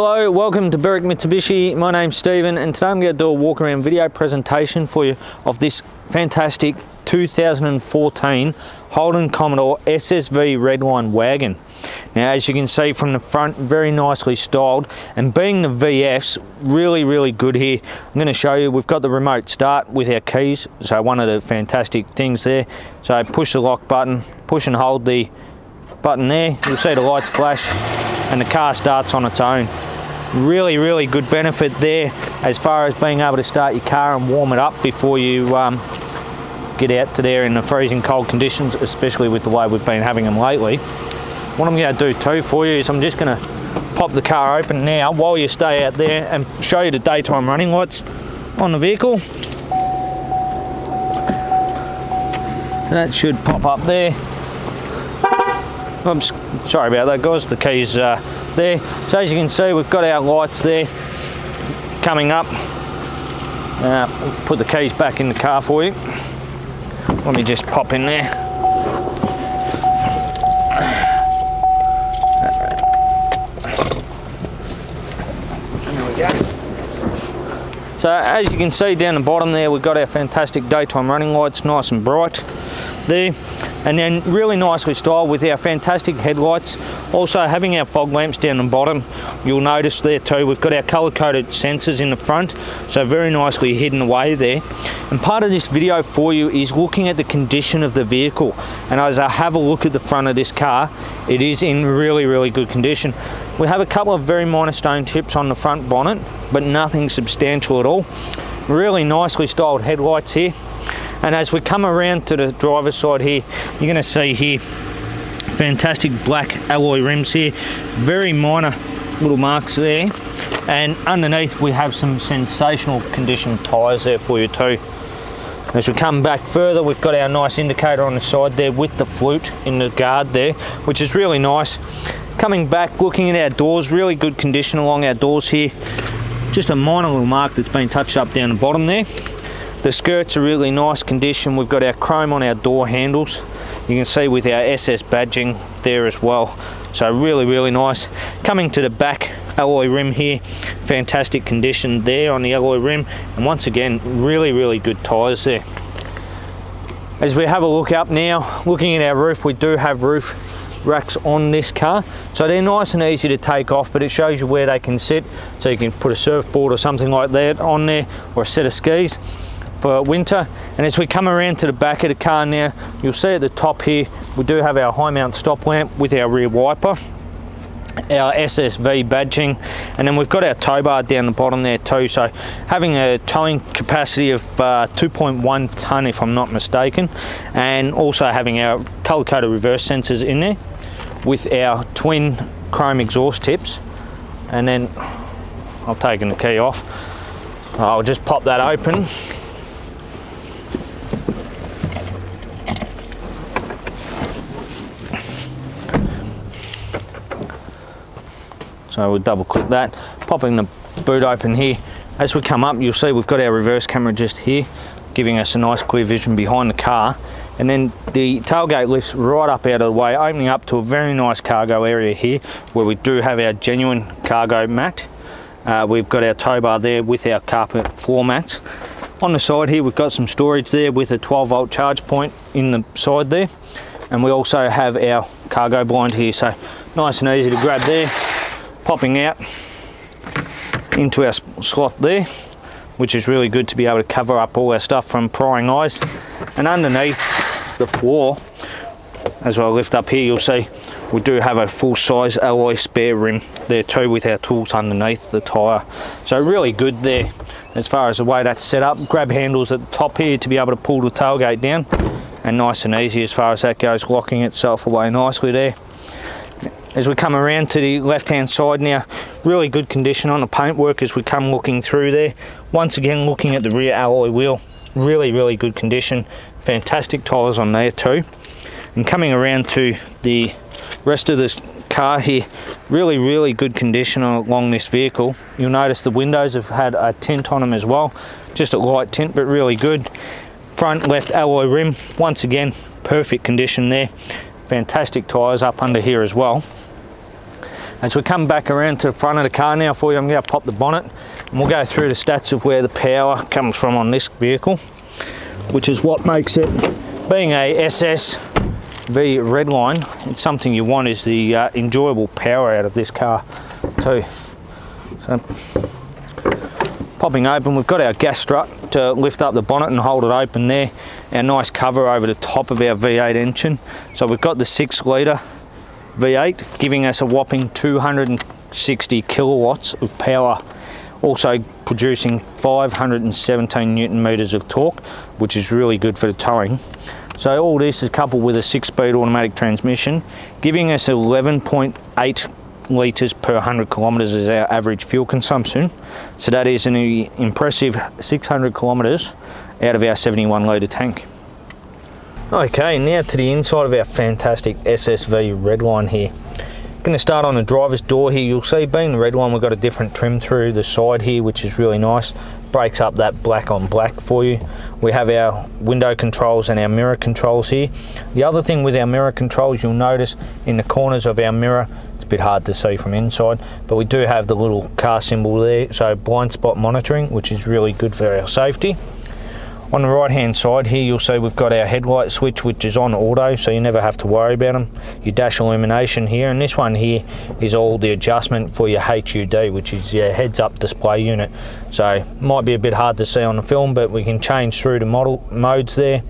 Hello, welcome to Berwick Mitsubishi. My name's Stephen and today I'm going to do a walk around video presentation for you of this fantastic 2014 Holden Commodore SSV Redline wagon. Now as you can see from the front, very nicely styled, and being the VFs, really good here. I'm going to show you, we've got the remote start with our keys, so one of the fantastic things there. So push the lock button, push and hold the button there, you'll see the lights flash and the car starts on its own. Really good benefit there as far as being able to start your car and warm it up before you get out to there in the freezing cold conditions, especially with the way we've been having them lately. What I'm going to do too for you is I'm just going to pop the car open now while you stay out there and show you the daytime running lights on the vehicle. So that should pop up there. Oops, sorry about that guys, the keys there. So as you can see, we've got our lights there coming up. Put the keys back in the car for you. Let me just pop in there. There we go. So as you can see down the bottom there, we've got our fantastic daytime running lights, nice and bright there. And then really nicely styled with our fantastic headlights. Also having our fog lamps down the bottom, you'll notice there too, we've got our colour-coded sensors in the front, so very nicely hidden away there. And part of this video for you is looking at the condition of the vehicle. And as I have a look at the front of this car, it is in really good condition. We have a couple of very minor stone chips on the front bonnet, but nothing substantial at all. Really nicely styled headlights here. And as we come around to the driver's side here, you're going to see here fantastic black alloy rims here, very minor little marks there, and underneath we have some sensational condition tyres there for you too. As we come back further, we've got our nice indicator on the side there with the flute in the guard there, which is really nice. Coming back, looking at our doors, really good condition along our doors here. Just a minor little mark that's been touched up down the bottom there. The skirts are really nice condition. We've got our chrome on our door handles. You can see with our SS badging there as well. So really nice. Coming to the back alloy rim here, fantastic condition there on the alloy rim. And once again, really good tyres there. As we have a look up now, looking at our roof, we do have roof racks on this car. So they're nice and easy to take off, but it shows you where they can sit. So you can put a surfboard or something like that on there, or a set of skis for winter. And as we come around to the back of the car now, you'll see at the top here we do have our high mount stop lamp with our rear wiper, our SSV badging, and then we've got our tow bar down the bottom there too. So having a towing capacity of 2.1 tonne if I'm not mistaken, and also having our colour coded reverse sensors in there with our twin chrome exhaust tips. And then I've taken the key off, I'll just pop that open. So we'll double click that, popping the boot open here. As we come up, you'll see we've got our reverse camera just here, giving us a nice clear vision behind the car. And then the tailgate lifts right up out of the way, opening up to a very nice cargo area here, where we do have our genuine cargo mat. We've got our tow bar there with our carpet floor mats. On the side here, we've got some storage there with a 12-volt charge point in the side there. And we also have our cargo blind here, so nice and easy to grab there. Popping out into our slot there, which is really good to be able to cover up all our stuff from prying eyes. And underneath the floor, as I lift up here, you'll see we do have a full-size alloy spare rim there too with our tools underneath the tyre. So really good there as far as the way that's set up. Grab handles at the top here to be able to pull the tailgate down, and nice and easy as far as that goes, locking itself away nicely there. As we come around to the left hand side now, really good condition on the paintwork as we come looking through there. Once again, looking at the rear alloy wheel, really good condition. Fantastic tyres on there too. And coming around to the rest of this car here, really good condition along this vehicle. You'll notice the windows have had a tint on them as well, just a light tint but really good. Front left alloy rim, once again perfect condition there. Fantastic tyres up under here as well. As we come back around to the front of the car now for you, I'm going to pop the bonnet and we'll go through the stats of where the power comes from on this vehicle, which is what makes it, being a SS V Redline, it's something you want is the enjoyable power out of this car too. So popping open, we've got our gas strut to lift up the bonnet and hold it open there. Our nice cover over the top of our V8 engine. So we've got the 6 litre V8 giving us a whopping 260 kilowatts of power, also producing 517 Newton meters of torque, which is really good for the towing. So all this is coupled with a 6-speed automatic transmission, giving us 11.8 litres per 100 kilometres as our average fuel consumption. So that is an impressive 600 kilometres out of our 71 litre tank. Okay, now to the inside of our fantastic SSV Redline here. Going to start on the driver's door here. You'll see, being the Redline, we've got a different trim through the side here, which is really nice. Breaks up that black on black for you. We have our window controls and our mirror controls here. The other thing with our mirror controls, you'll notice in the corners of our mirror, it's a bit hard to see from inside, but we do have the little car symbol there, so blind spot monitoring, which is really good for our safety. On the right hand side here, you'll see we've got our headlight switch, which is on auto, so you never have to worry about them. Your dash illumination here, and this one here is all the adjustment for your HUD, which is your heads up display unit. So might be a bit hard to see on the film, but we can change through the model modes there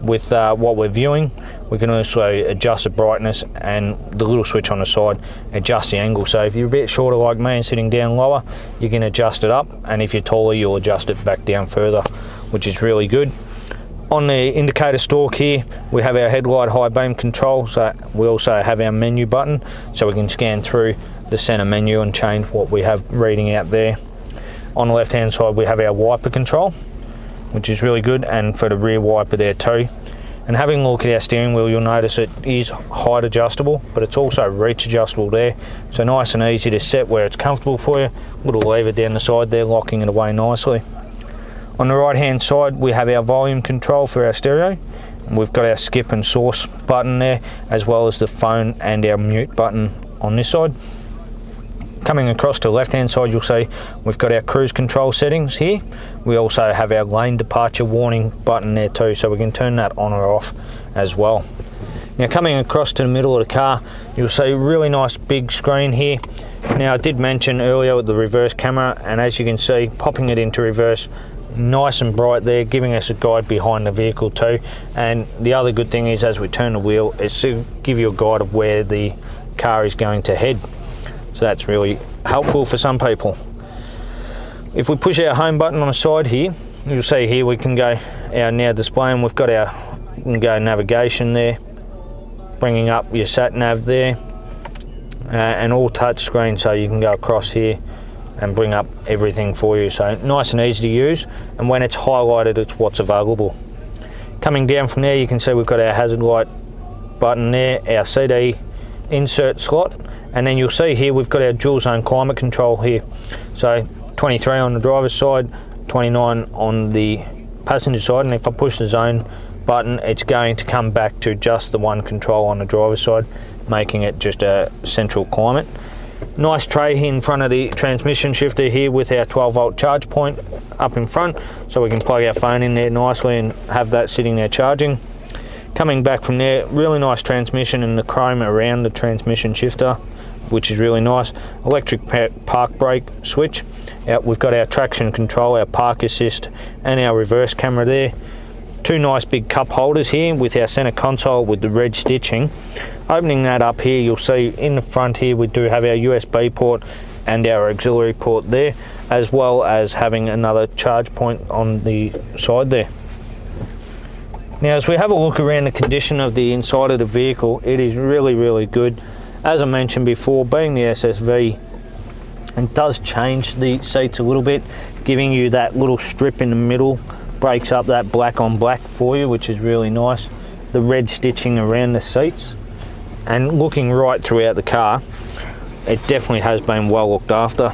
with what we're viewing. We can also adjust the brightness, and the little switch on the side adjust the angle. So if you're a bit shorter like me and sitting down lower, you can adjust it up, and if you're taller, you'll adjust it back down further, which is really good. On the indicator stalk here, we have our headlight high beam control. So we also have our menu button, so we can scan through the center menu and change what we have reading out there. On the left hand side, we have our wiper control, which is really good, and for the rear wiper there too. And having a look at our steering wheel, you'll notice it is height adjustable, but it's also reach adjustable there. So nice and easy to set where it's comfortable for you. Little lever down the side there, locking it away nicely. On the right hand side, we have our volume control for our stereo. We've got our skip and source button there, as well as the phone and our mute button on this side. Coming across to the left hand side, you'll see we've got our cruise control settings here. We also have our lane departure warning button there too, so we can turn that on or off as well. Now coming across to the middle of the car, you'll see a really nice big screen here. Now I did mention earlier with the reverse camera, and as you can see, popping it into reverse, nice and bright there, giving us a guide behind the vehicle too. And the other good thing is, as we turn the wheel, it's to give you a guide of where the car is going to head. So that's really helpful for some people. If we push our home button on the side here, you'll see here we can go our now display, and we've got our, you can go navigation there, bringing up your sat nav there, and all touch screen, so you can go across here and bring up everything for you. So nice and easy to use, and when it's highlighted, it's what's available. Coming down from there, you can see we've got our hazard light button there, our CD insert slot, and then you'll see here we've got our dual zone climate control here. So 23 on the driver's side, 29 on the passenger side, and if I push the zone button, it's going to come back to just the one control on the driver's side, making it just a central climate. Nice tray here in front of the transmission shifter here with our 12-volt charge point up in front, so we can plug our phone in there nicely and have that sitting there charging. Coming back from there, really nice transmission and the chrome around the transmission shifter, which is really nice. Electric park brake switch. We've got our traction control, our park assist, and our reverse camera there. Two nice big cup holders here with our center console with the red stitching. Opening that up here, you'll see in the front here we do have our USB port and our auxiliary port there, as well as having another charge point on the side there. Now as we have a look around the condition of the inside of the vehicle, it is really good. As I mentioned before, being the SSV, it does change the seats a little bit, giving you that little strip in the middle, breaks up that black on black for you, which is really nice. The red stitching around the seats, and looking right throughout the car, it definitely has been well looked after.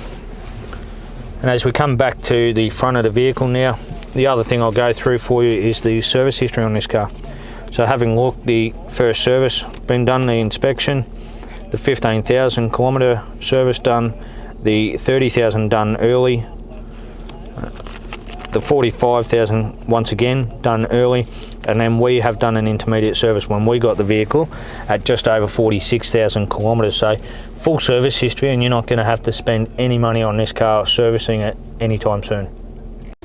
And as we come back to the front of the vehicle now, the other thing I'll go through for you is the service history on this car. So having looked, the first service been done, the inspection, the 15,000 kilometre service done, the 30,000 done early, the 45,000 once again done early, and then we have done an intermediate service when we got the vehicle at just over 46,000 kilometres. So full service history, and you're not going to have to spend any money on this car servicing it anytime soon.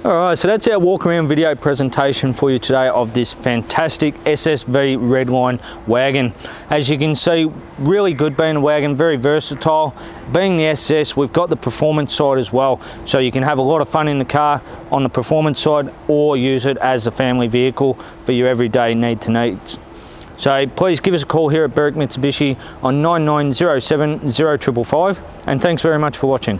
Alright, so that's our walk around video presentation for you today of this fantastic SSV Redline wagon. As you can see, really good being a wagon, very versatile. Being the SS, we've got the performance side as well, so you can have a lot of fun in the car on the performance side, or use it as a family vehicle for your everyday needs. So please give us a call here at Berwick Mitsubishi on 9907 0555, and thanks very much for watching.